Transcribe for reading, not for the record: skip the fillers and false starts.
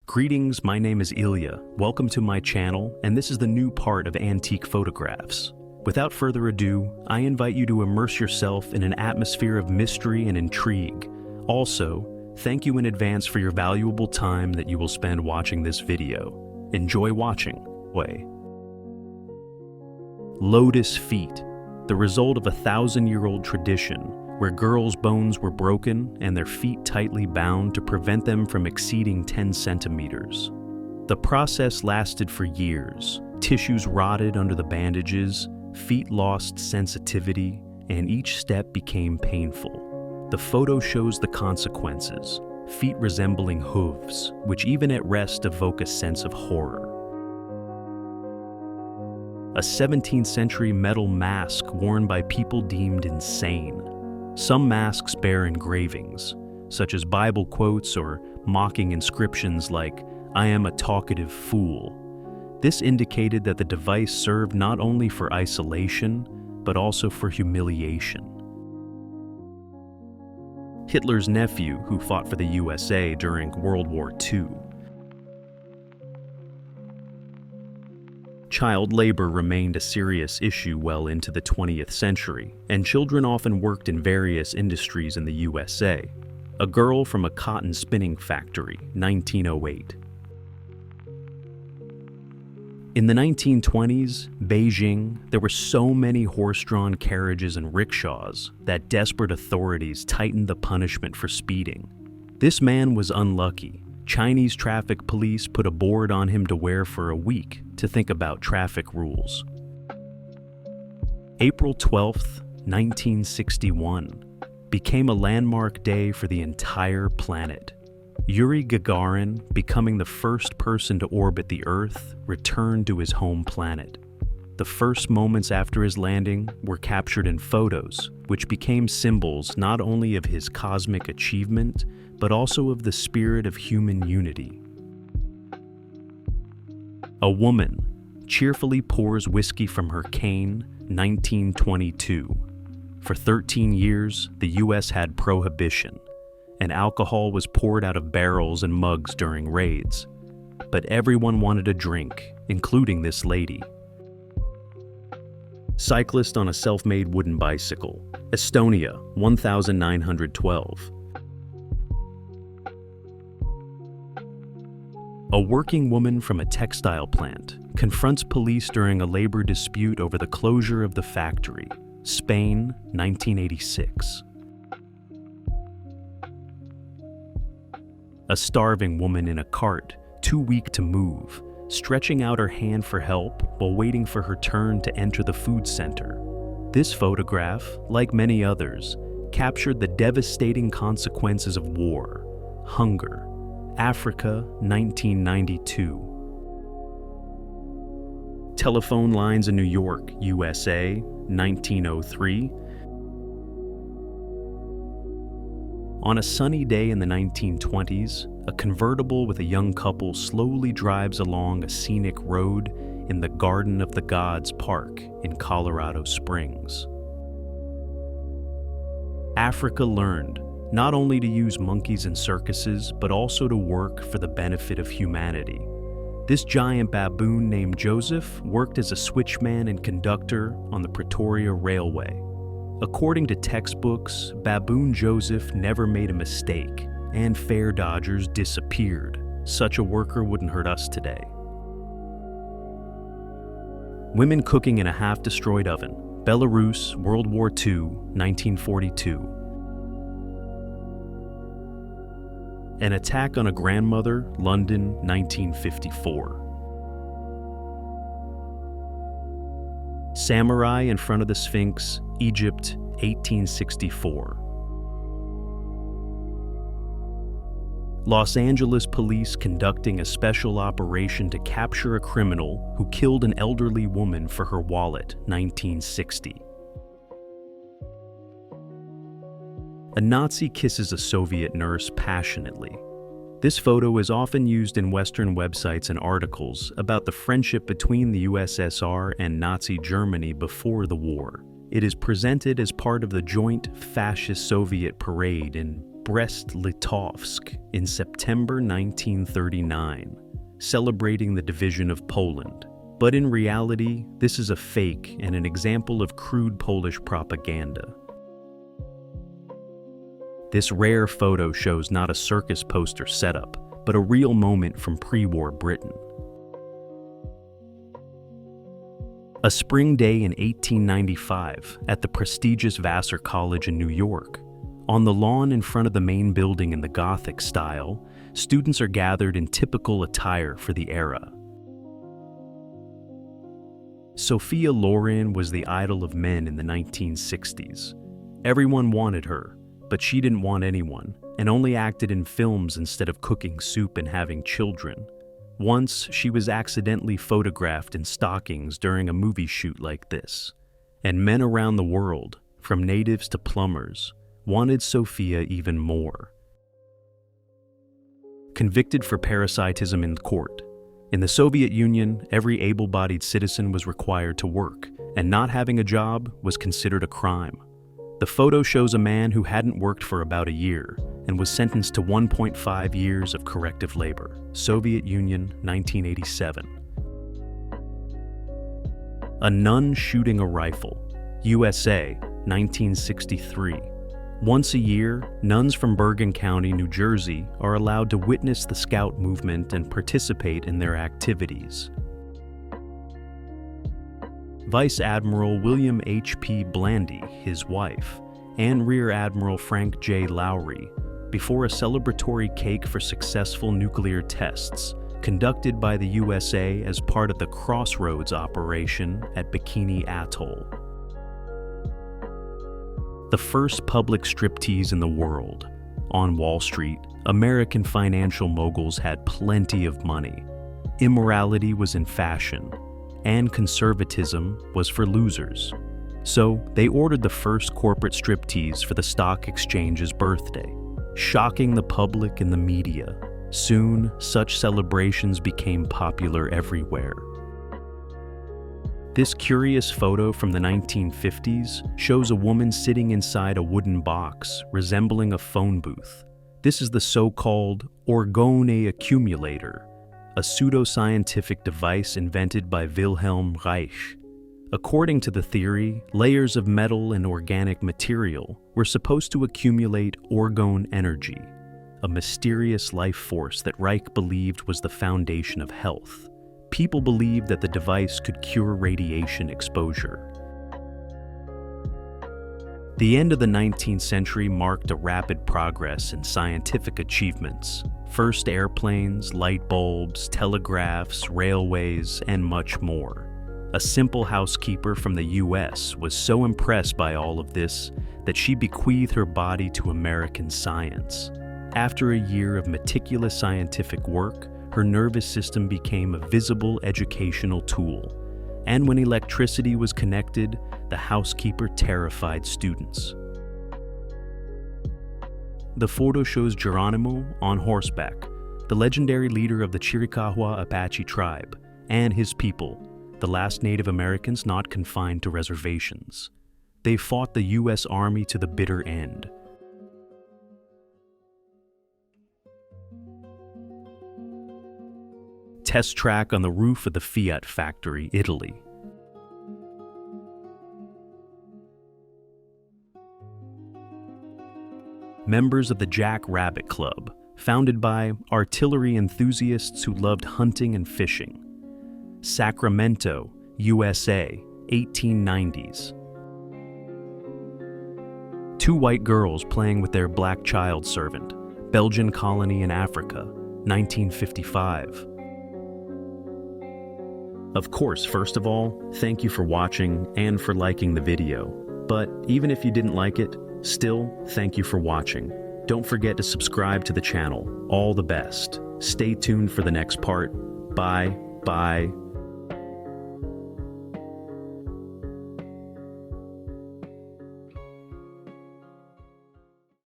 Greetings, my name is Ilya. Welcome to my channel, and this is the new part of Antique Photographs. Without further ado, I invite you to immerse yourself in an atmosphere of mystery and intrigue. Also, thank you in advance for your valuable time that you will spend watching this video. Enjoy watching. Lotus feet, the result of a 1,000-year-old tradition where girls' bones were broken and their feet tightly bound to prevent them from exceeding 10 centimeters. The process lasted for years. Tissues rotted under the bandages, feet lost sensitivity, and each step became painful. The photo shows the consequences, feet resembling hooves, which even at rest evoke a sense of horror. A 17th century metal mask worn by people deemed insane. Some masks bear engravings, such as Bible quotes or mocking inscriptions like, "I am a talkative fool." This indicated that the device served not only for isolation, but also for humiliation. Hitler's nephew, who fought for the USA during World War II. Child labor remained a serious issue well into the 20th century, and children often worked in various industries in the USA. A girl from a cotton spinning factory, 1908. In the 1920s, Beijing, there were so many horse-drawn carriages and rickshaws that desperate authorities tightened the punishment for speeding. This man was unlucky. Chinese traffic police put a board on him to wear for a week to think about traffic rules. April 12, 1961, became a landmark day for the entire planet. Yuri Gagarin, becoming the first person to orbit the Earth, returned to his home planet. The first moments after his landing were captured in photos, which became symbols not only of his cosmic achievement, but also of the spirit of human unity. A woman cheerfully pours whiskey from her cane, 1922. For 13 years, the US had prohibition, and alcohol was poured out of barrels and mugs during raids. But everyone wanted a drink, including this lady. Cyclist on a self-made wooden bicycle, Estonia, 1912. A working woman from a textile plant confronts police during a labor dispute over the closure of the factory, Spain, 1986. A starving woman in a cart, too weak to move, stretching out her hand for help while waiting for her turn to enter the food center. This photograph, like many others, captured the devastating consequences of war, hunger. Africa, 1992. Telephone lines in New York, USA, 1903. On a sunny day in the 1920s, a convertible with a young couple slowly drives along a scenic road in the Garden of the Gods Park in Colorado Springs. Africa learned not only to use monkeys in circuses, but also to work for the benefit of humanity. This giant baboon named Joseph worked as a switchman and conductor on the Pretoria Railway. According to textbooks, Baboon Joseph never made a mistake, and fare dodgers disappeared. Such a worker wouldn't hurt us today. Women cooking in a half-destroyed oven, Belarus, World War II, 1942. An attack on a grandmother, London, 1954. Samurai in front of the Sphinx, Egypt, 1864. Los Angeles police conducting a special operation to capture a criminal who killed an elderly woman for her wallet, 1960. A Nazi kisses a Soviet nurse passionately. This photo is often used in Western websites and articles about the friendship between the USSR and Nazi Germany before the war. It is presented as part of the joint fascist-Soviet parade in Brest-Litovsk in September 1939, celebrating the division of Poland. But in reality, this is a fake and an example of crude Polish propaganda. This rare photo shows not a circus poster setup, but a real moment from pre-war Britain. A spring day in 1895 at the prestigious Vassar College in New York. On the lawn in front of the main building in the Gothic style, students are gathered in typical attire for the era. Sophia Loren was the idol of men in the 1960s. Everyone wanted her, but she didn't want anyone, and only acted in films instead of cooking soup and having children. Once, she was accidentally photographed in stockings during a movie shoot like this, and men around the world, from natives to plumbers, wanted Sophia even more. Convicted for parasitism in court. In the Soviet Union, every able-bodied citizen was required to work, and not having a job was considered a crime. The photo shows a man who hadn't worked for about a year and was sentenced to 1.5 years of corrective labor. Soviet Union, 1987. A nun shooting a rifle. USA, 1963. Once a year, nuns from Bergen County, New Jersey, are allowed to witness the Scout movement and participate in their activities. Vice Admiral William H.P. Blandy, his wife, and Rear Admiral Frank J. Lowry, before a celebratory cake for successful nuclear tests conducted by the USA as part of the Crossroads operation at Bikini Atoll. The first public striptease in the world. On Wall Street, American financial moguls had plenty of money. Immorality was in fashion, and conservatism was for losers. So they ordered the first corporate striptease for the stock exchange's birthday, shocking the public and the media. Soon, such celebrations became popular everywhere. This curious photo from the 1950s shows a woman sitting inside a wooden box resembling a phone booth. This is the so-called orgone accumulator, a pseudoscientific device invented by Wilhelm Reich. According to the theory, layers of metal and organic material were supposed to accumulate orgone energy, a mysterious life force that Reich believed was the foundation of health. People believed that the device could cure radiation exposure. The end of the 19th century marked a rapid progress in scientific achievements. First airplanes, light bulbs, telegraphs, railways, and much more. A simple housekeeper from the US was so impressed by all of this that she bequeathed her body to American science. After a year of meticulous scientific work, her nervous system became a visible educational tool. And when electricity was connected, the housekeeper terrified students. The photo shows Geronimo on horseback, the legendary leader of the Chiricahua Apache tribe, and his people, the last Native Americans not confined to reservations. They fought the U.S. Army to the bitter end. Test track on the roof of the Fiat factory, Italy. Members of the Jack Rabbit Club, founded by artillery enthusiasts who loved hunting and fishing. Sacramento, USA, 1890s. Two white girls playing with their black child servant, Belgian colony in Africa, 1955. Of course, first of all, thank you for watching and for liking the video. But even if you didn't like it, still, thank you for watching. Don't forget to subscribe to the channel. All the best. Stay tuned for the next part. Bye.